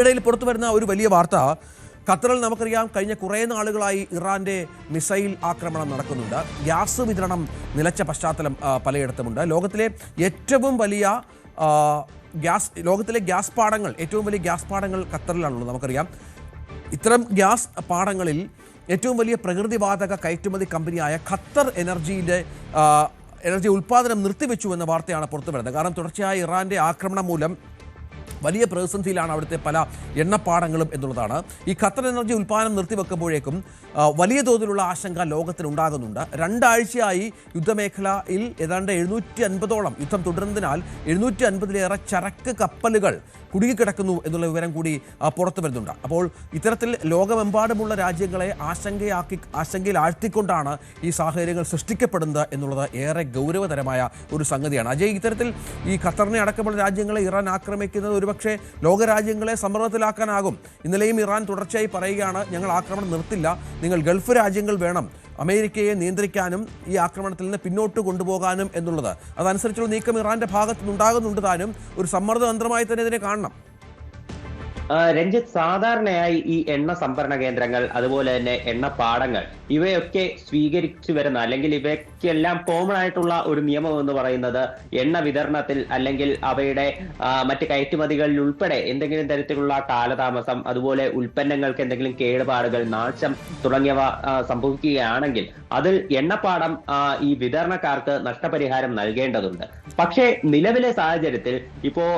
ഇടയിൽ പുറത്തു വരുന്ന ഒരു വലിയ വാർത്ത, ഖത്തറിൽ നമുക്കറിയാം കഴിഞ്ഞ കുറേ നാളുകളായി ഇറാന്റെ മിസൈൽ ആക്രമണം നടക്കുന്നുണ്ട്. ഗ്യാസ് വിതരണം നിലച്ച പശ്ചാത്തലം പലയിടത്തുമുണ്ട്. ലോകത്തിലെ ഏറ്റവും വലിയ ഗ്യാസ് പാടങ്ങൾ, ഏറ്റവും വലിയ ഗ്യാസ് പാടങ്ങൾ ഖത്തറിലാണുള്ളത്. നമുക്കറിയാം ഇത്തരം ഗ്യാസ് പാടങ്ങളിൽ ഏറ്റവും വലിയ പ്രകൃതിവാതക കയറ്റുമതി കമ്പനിയായ ഖത്തർ എനർജി ഉൽപ്പാദനം നിർത്തിവെച്ചു എന്ന വാർത്തയാണ് പുറത്തു വരുന്നത്. കാരണം തുടർച്ചയായ ഇറാന്റെ ആക്രമണം മൂലം വലിയ പ്രതിസന്ധിയിലാണ് അവിടുത്തെ പല എണ്ണപ്പാടങ്ങളും എന്നുള്ളതാണ്. ഈ ഖത്തർ എനർജി ഉൽപ്പാദനം നിർത്തിവെക്കുമ്പോഴേക്കും വലിയ തോതിലുള്ള ആശങ്ക ലോകത്തിനുണ്ടാകുന്നുണ്ട്. 2 ആഴ്ചയായി യുദ്ധമേഖലയിൽ ഏതാണ്ട് 750ഓളം യുദ്ധം തുടരുന്നതിനാൽ 750-ലേറെ ചരക്ക് കപ്പലുകൾ കുടുങ്ങിക്കിടക്കുന്നു എന്നുള്ള വിവരം കൂടി പുറത്തു വരുന്നുണ്ട്. അപ്പോൾ ഇത്തരത്തിൽ ലോകമെമ്പാടുമുള്ള രാജ്യങ്ങളെ ആശങ്കയിൽ ആഴ്ത്തിക്കൊണ്ടാണ് ഈ സാഹചര്യങ്ങൾ സൃഷ്ടിക്കപ്പെടുന്നത് എന്നുള്ളത് ഏറെ ഗൗരവതരമായ ഒരു സംഗതിയാണ്. അജയ്, ഇത്തരത്തിൽ ഈ ഖത്തറിനെ അടക്കമുള്ള രാജ്യങ്ങളെ ഇറാൻ ആക്രമിക്കുന്നത് ഒരുപക്ഷെ ലോകരാജ്യങ്ങളെ സമ്മർദ്ദത്തിലാക്കാനാകും. ഇന്നലെയും ഇറാൻ തുടർച്ചയായി പറയുകയാണ്, ഞങ്ങൾ ആക്രമണം നിർത്തില്ല, നിങ്ങൾ ഗൾഫ് രാജ്യങ്ങൾ വേണം അമേരിക്കയെ നിയന്ത്രിക്കാനും ഈ ആക്രമണത്തിൽ നിന്ന് പിന്നോട്ട് കൊണ്ടുപോകാനും എന്നുള്ളത്. അതനുസരിച്ചുള്ള നീക്കം ഇറാന്റെ ഭാഗത്തു നിന്നുണ്ടാകുന്നുണ്ട്. താനും ഒരു സമ്മർദ്ദതന്ത്രമായി തന്നെ ഇതിനെ കാണണം. രഞ്ജിത്ത്, സാധാരണയായി ഈ എണ്ണ സംഭരണ കേന്ദ്രങ്ങൾ, അതുപോലെ തന്നെ എണ്ണപ്പാടങ്ങൾ, ഇവയൊക്കെ സ്വീകരിച്ചു വരുന്ന, അല്ലെങ്കിൽ ഇവയ്ക്കെല്ലാം കോമൺ ആയിട്ടുള്ള ഒരു നിയമം എന്ന് പറയുന്നത് എണ്ണ വിതരണത്തിൽ അല്ലെങ്കിൽ അവയുടെ മറ്റ് കയറ്റുമതികളിൽ ഉൾപ്പെടെ എന്തെങ്കിലും തരത്തിലുള്ള കാലതാമസം, അതുപോലെ ഉൽപ്പന്നങ്ങൾക്ക് എന്തെങ്കിലും കേടുപാടുകൾ, നാശം തുടങ്ങിയവ സംഭവിക്കുകയാണെങ്കിൽ അതിൽ എണ്ണപ്പാടം ഈ വിതരണക്കാർക്ക് നഷ്ടപരിഹാരം നൽകേണ്ടതുണ്ട്. പക്ഷേ നിലവിലെ സാഹചര്യത്തിൽ ഇപ്പോ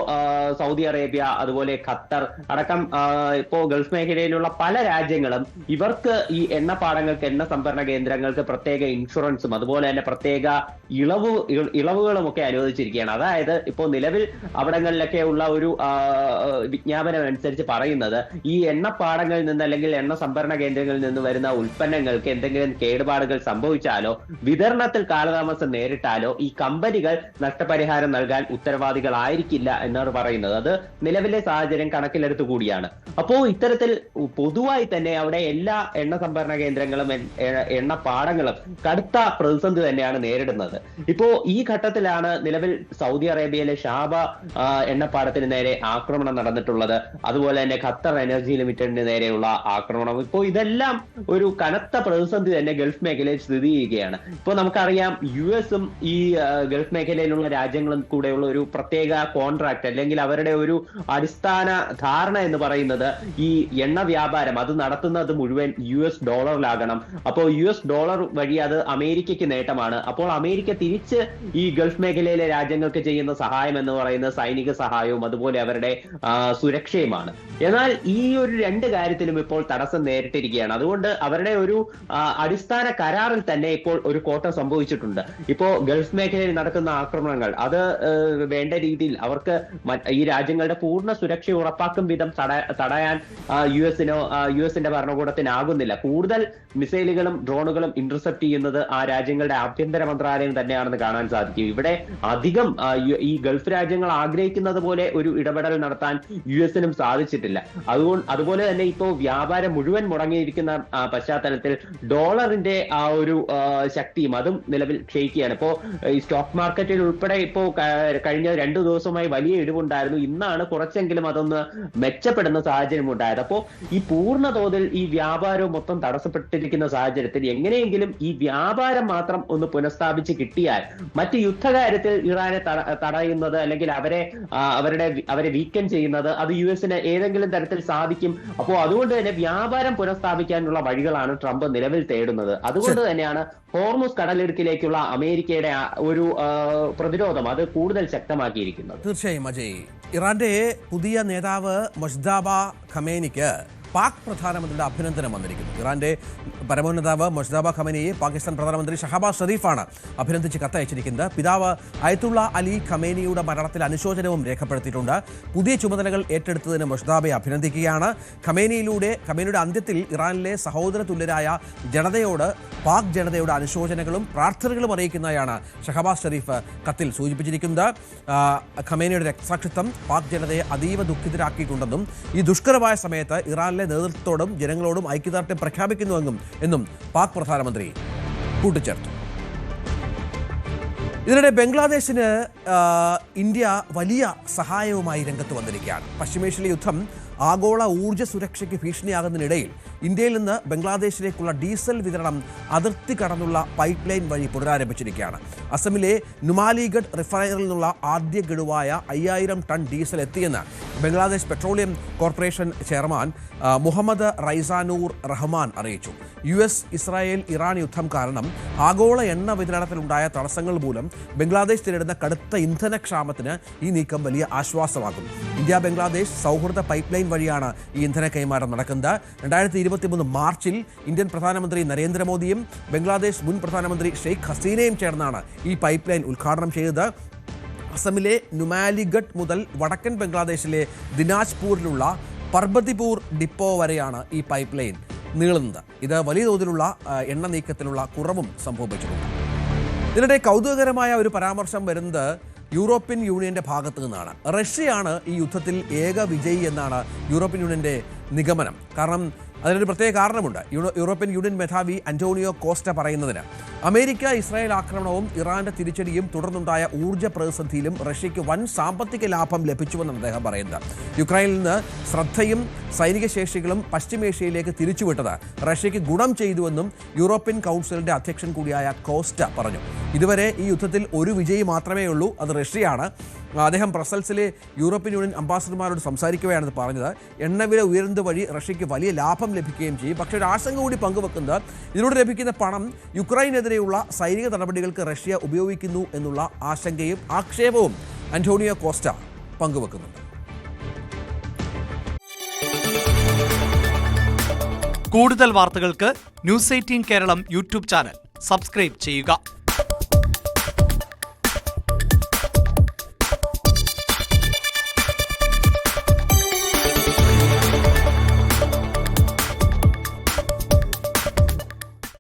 സൗദി അറേബ്യ, അതുപോലെ ഖത്തർ അടക്കം ഇപ്പോ ഗൾഫ് മേഖലയിലുള്ള പല രാജ്യങ്ങളും ഇവർക്ക് ഈ എണ്ണപ്പാടങ്ങൾക്ക്, എണ്ണ സംഭരണ കേന്ദ്രങ്ങൾക്ക് പ്രത്യേക ഇൻഷുറൻസും അതുപോലെ തന്നെ പ്രത്യേക ഇളവുകളും ഒക്കെ അനുവദിച്ചിരിക്കുകയാണ്. അതായത് ഇപ്പോൾ നിലവിൽ അവിടങ്ങളിലൊക്കെ ഉള്ള ഒരു വിജ്ഞാപനം അനുസരിച്ച് പറയുന്നത്, ഈ എണ്ണപ്പാടങ്ങളിൽ നിന്ന് അല്ലെങ്കിൽ എണ്ണ സംഭരണ കേന്ദ്രങ്ങളിൽ നിന്ന് വരുന്ന ഉൽപ്പന്നങ്ങൾക്ക് എന്തെങ്കിലും കേടുപാടുകൾ സംഭവിച്ചാലോ വിതരണത്തിൽ കാലതാമസം നേരിട്ടാലോ ഈ കമ്പനികൾ നഷ്ടപരിഹാരം നൽകാൻ ഉത്തരവാദികളായിരിക്കില്ല എന്നാണ് പറയുന്നത്. അത് നിലവിലെ സാഹചര്യം കണക്കിലെടുത്തു കൂടിയാണ്. അപ്പോ ഇത്തരത്തിൽ പൊതുവായി തന്നെ അവിടെ എല്ലാ എണ്ണ സംഭരണ കേന്ദ്രങ്ങളും എണ്ണപ്പാടങ്ങളും കടുത്ത പ്രതിസന്ധി തന്നെയാണ് നേരിടുന്നത്. ഇപ്പോ ഈ ഘട്ടത്തിലാണ് നിലവിൽ സൗദി അറേബ്യയിലെ ഷാബ എണ്ണപ്പാടത്തിന് നേരെ ആക്രമണം നടന്നിട്ടുള്ളത്. അതുപോലെ തന്നെ ഖത്തർ എനർജി ലിമിറ്റഡിന് നേരെയുള്ള ആക്രമണം. ഇപ്പോൾ ഇതെല്ലാം ഒരു കനത്ത പ്രതിസന്ധി തന്നെ ഗൾഫ് മേഖലയിൽ സ്ഥിതി ചെയ്യുകയാണ്. ഇപ്പോൾ നമുക്കറിയാം, US-ഉം ഈ ഗൾഫ് മേഖലയിലുള്ള രാജ്യങ്ങളും കൂടെയുള്ള ഒരു പ്രത്യേക കോൺട്രാക്ട്, അല്ലെങ്കിൽ അവരുടെ ഒരു അടിസ്ഥാന ധാരണ എന്ന് പറയുന്നത് ഈ എണ്ണ വ്യാപാരം അത് നടത്തുന്നത് മുഴുവൻ US ഡോളറിലാകണം. അപ്പോൾ US ഡോളർ വഴി അത് അമേരിക്കയ്ക്ക് നേട്ടമാണ്. അപ്പോൾ അമേരിക്ക തിരിച്ച് ഈ ഗൾഫ് മേഖലയിലെ രാജ്യങ്ങൾക്ക് ചെയ്യുന്ന സഹായം എന്ന് പറയുന്നത് സൈനിക സഹായവും അതുപോലെ അവരുടെ സുരക്ഷയുമാണ്. എന്നാൽ ഈ ഒരു 2 കാര്യത്തിലും ഇപ്പോൾ തടസ്സം നേരിട്ടിരിക്കുകയാണ്. അതുകൊണ്ട് അവരുടെ ഒരു അടിസ്ഥാന കരാറിൽ തന്നെ ഇപ്പോൾ ഒരു കോട്ടം സംഭവിച്ചിട്ടുണ്ട്. ഇപ്പോ ഗൾഫ് മേഖലയിൽ നടക്കുന്ന ആക്രമണങ്ങൾ അത് വേണ്ട രീതിയിൽ അവർക്ക് ഈ രാജ്യങ്ങളുടെ പൂർണ്ണ സുരക്ഷ ഉറപ്പാക്കും വിധം തടയാൻ US-ന്റെ ഭരണകൂടത്തിനാകുന്നില്ല. കൂടുതൽ മിസൈലുകളും ഡ്രോണുകളും ഇന്റർസെപ്റ്റ് ചെയ്യുന്നത് ആ രാജ്യങ്ങളുടെ ആഭ്യന്തര മന്ത്രാലയം തന്നെയാണെന്ന് കാണാൻ സാധിക്കും. ഇവിടെ അധികം ഈ ഗൾഫ് രാജ്യങ്ങൾ ആഗ്രഹിക്കുന്നത് പോലെ ഒരു ഇടപെടൽ നടത്താൻ US-നും സാധിച്ചിട്ടില്ല. അതുപോലെ തന്നെ ഇപ്പോൾ വ്യാപാരം മുഴുവൻ മുടങ്ങിയിരിക്കുന്ന പശ്ചാത്തലത്തിൽ ഡോളറിന്റെ ആ ഒരു ശക്തിയും അതും നിലവിൽ ക്ഷയിക്കുകയാണ്. ഇപ്പോ ഈ സ്റ്റോക്ക് മാർക്കറ്റിൽ ഉൾപ്പെടെ ഇപ്പോ കഴിഞ്ഞ 2 ദിവസമായി വലിയ ഇടിവുണ്ടായിരുന്നു. ഇന്നാണ് കുറച്ചെങ്കിലും അതൊന്ന് മെച്ചപ്പെടുന്ന സാഹചര്യം ഉണ്ടായത്. അപ്പോൾ ഈ പൂർണ്ണ തോതിൽ ഈ വ്യാപാരവും മൊത്തം തടസ്സപ്പെട്ടിരിക്കുന്ന സാഹചര്യത്തിൽ എങ്ങനെയെങ്കിലും ഈ വ്യാപാരം മാത്രം ഒന്ന് പുനഃസ്ഥാപിച്ച് കിട്ടിയാൽ മറ്റ് യുദ്ധകാര്യത്തിൽ ഇറാനെ തടയുന്നത് അല്ലെങ്കിൽ അവരെ വീക്കൻ ചെയ്യുന്നത് അത് US-ന് ഏതെങ്കിലും തരത്തിൽ സാധിക്കും. അപ്പോൾ അതുകൊണ്ട് തന്നെ വ്യാപാരം പുനഃസ്ഥാപിക്കാനുള്ള വഴികളാണ് ട്രംപ് നിലവിൽ തേടുന്നത്. അതുകൊണ്ട് തന്നെയാണ് ഹോർമുസ് കടലിടുക്കിലേക്കുള്ള അമേരിക്കയുടെ ഒരു പ്രതിരോധം അത് കൂടുതൽ ശക്തമാക്കിയിരിക്കുന്നത്. തീർച്ചയായും അജയ്, ഇറാന്റെ പുതിയ നേതാവ് മൊജ്തബ ഖമേനിക്ക് പാക് പ്രധാനമന്ത്രിയുടെ അഭിനന്ദനം വന്നിരിക്കുന്നു. ഇറാന്റെ പരമോന്നതാവ് മൊജ്തബ ഖമേനിയെ പാകിസ്ഥാൻ പ്രധാനമന്ത്രി ഷഹബാസ് ഷരീഫാണ് അഭിനന്ദിച്ച് കത്തയച്ചിരിക്കുന്നത്. പിതാവ് അയത്തുള്ള അലി ഖമേനിയുടെ മരണത്തിൽ അനുശോചനവും രേഖപ്പെടുത്തിയിട്ടുണ്ട്. പുതിയ ചുമതലകൾ ഏറ്റെടുത്തതിന് മൊജ്തബയെ അഭിനന്ദിക്കുകയാണ്. ഖമേനിയുടെ അന്ത്യത്തിൽ ഇറാനിലെ സഹോദര തുല്യരായ ജനതയോട് പാക് ജനതയുടെ അനുശോചനങ്ങളും പ്രാർത്ഥനകളും അറിയിക്കുന്നതായാണ് ഷഹബാസ് ഷരീഫ് കത്തിൽ സൂചിപ്പിച്ചിരിക്കുന്നത്. ഖമേനിയുടെ രക്തസാക്ഷിത്വം പാക് ജനതയെ അതീവ ദുഃഖിതരാക്കിയിട്ടുണ്ടെന്നും ഈ ദുഷ്കരമായ സമയത്ത് ഇറാനിലെ നേതൃത്വത്തോടും ജനങ്ങളോടും ഐക്യദാർഢ്യം പ്രഖ്യാപിക്കുന്നുവെന്നും പാക് പ്രധാനമന്ത്രി കൂട്ടിച്ചേർത്തു. ഇതിനിടെ ബംഗ്ലാദേശിന് ഇന്ത്യ വലിയ സഹായവുമായി രംഗത്ത് വന്നിരിക്കുകയാണ്. പശ്ചിമേഷ്യയിലെ യുദ്ധം ആഗോള ഊർജ്ജ സുരക്ഷയ്ക്ക് ഭീഷണിയാകുന്നതിനിടയിൽ ഇന്ത്യയിൽ നിന്ന് ബംഗ്ലാദേശിലേക്കുള്ള ഡീസൽ വിതരണം അതിർത്തി കടന്നുള്ള പൈപ്പ് ലൈൻ വഴി പുനരാരംഭിച്ചിരിക്കുകയാണ്. അസമിലെ നുമാലിഗഡ് റിഫൈനറിൽ നിന്നുള്ള ആദ്യ ഗഡുവായ 5000 ടൺ ഡീസൽ എത്തിയെന്ന് Bangladesh petroleum corporation chairman Muhammad Raisanur Rahman അറിയിച്ചു. US, ഇസ്രായേൽ, ഇറാൻ യുദ്ധം കാരണം ആഗോള എണ്ണ വിതരണത്തിലുണ്ടായ തടസ്സങ്ങൾ മൂലം ബംഗ്ലാദേശ് നേരിടുന്ന കടുത്ത ഇന്ധനക്ഷാമത്തിന് ഈ നീക്കം വലിയ ആശ്വാസമാകും. ഇന്ത്യ ബംഗ്ലാദേശ് സൗഹൃദ പൈപ്പ് ലൈൻ വഴിയാണ് ഈ ഇന്ധന കൈമാറ്റം നടക്കുന്നത്. 2023 മാർച്ചിൽ ഇന്ത്യൻ പ്രധാനമന്ത്രി നരേന്ദ്രമോദിയും ബംഗ്ലാദേശ് മുൻ പ്രധാനമന്ത്രി ഷെയ്ഖ് ഹസീനയും ചേർന്നാണ് ഈ പൈപ്പ് ലൈൻ ഉദ്ഘാടനം ചെയ്തത്. അസമിലെ നുമാലിഗഡ് മുതൽ വടക്കൻ ബംഗ്ലാദേശിലെ ദിനാജ്പൂരിലുള്ള പർബതിപൂർ ഡിപ്പോ വരെയാണ് ഈ പൈപ്പ് ലൈൻ നീളുന്നത്. ഇത് വലിയ തോതിലുള്ള എണ്ണ നീക്കത്തിലുള്ള കുറവും സംഭവിച്ചിട്ടുണ്ട്. ഇതിനിടെ കൗതുകകരമായ ഒരു പരാമർശം വരുന്നത് യൂറോപ്യൻ യൂണിയന്റെ ഭാഗത്തു നിന്നാണ്. റഷ്യയാണ് ഈ യുദ്ധത്തിൽ ഏക വിജയി എന്നാണ് യൂറോപ്യൻ യൂണിയന്റെ നിഗമനം. കാരണം അതിനൊരു പ്രത്യേക കാരണമുണ്ട്. യൂറോപ്യൻ യൂണിയൻ മേധാവി അന്റോണിയോ കോസ്റ്റ പറയുന്നതിന് അമേരിക്ക ഇസ്രായേൽ ആക്രമണവും ഇറാന്റെ തിരിച്ചടിയും തുടർന്നുണ്ടായ ഊർജ്ജ പ്രതിസന്ധിയിലും റഷ്യയ്ക്ക് വൻ സാമ്പത്തിക ലാഭം ലഭിച്ചുവെന്നാണ് അദ്ദേഹം പറയുന്നത്. യുക്രൈനിൽ നിന്ന് ശ്രദ്ധയും സൈനിക ശേഷികളും പശ്ചിമേഷ്യയിലേക്ക് തിരിച്ചുവിട്ടത് റഷ്യയ്ക്ക് ഗുണം ചെയ്തുവെന്നും യൂറോപ്യൻ കൗൺസിലിന്റെ അധ്യക്ഷൻ കൂടിയായ കോസ്റ്റ പറഞ്ഞു. ഇതുവരെ ഈ യുദ്ധത്തിൽ ഒരു വിജയി മാത്രമേ ഉള്ളൂ, അത് റഷ്യയാണ്. അദ്ദേഹം ബ്രസൽസിലെ യൂറോപ്യൻ യൂണിയൻ അംബാസഡർമാരോട് സംസാരിക്കുകയാണെന്ന് പറഞ്ഞത്. എണ്ണവില ഉയരുന്നത് വഴി റഷ്യയ്ക്ക് വലിയ ലാഭം ലഭിക്കുകയും ചെയ്യും. പക്ഷേ ഒരു ആശങ്ക കൂടി പങ്കുവെക്കുന്നത് ഇതിലൂടെ ലഭിക്കുന്ന പണം യുക്രൈനെതിരെയുള്ള സൈനിക നടപടികൾക്ക് റഷ്യ ഉപയോഗിക്കുന്നു എന്നുള്ള ആശങ്കയും ആക്ഷേപവും അന്റോണിയോ കോസ്റ്റ പങ്കുവെക്കുന്നുണ്ട്. കൂടുതൽ വാർത്തകൾക്ക് News 18 Keralam YouTube channel subscribe ചെയ്യുക.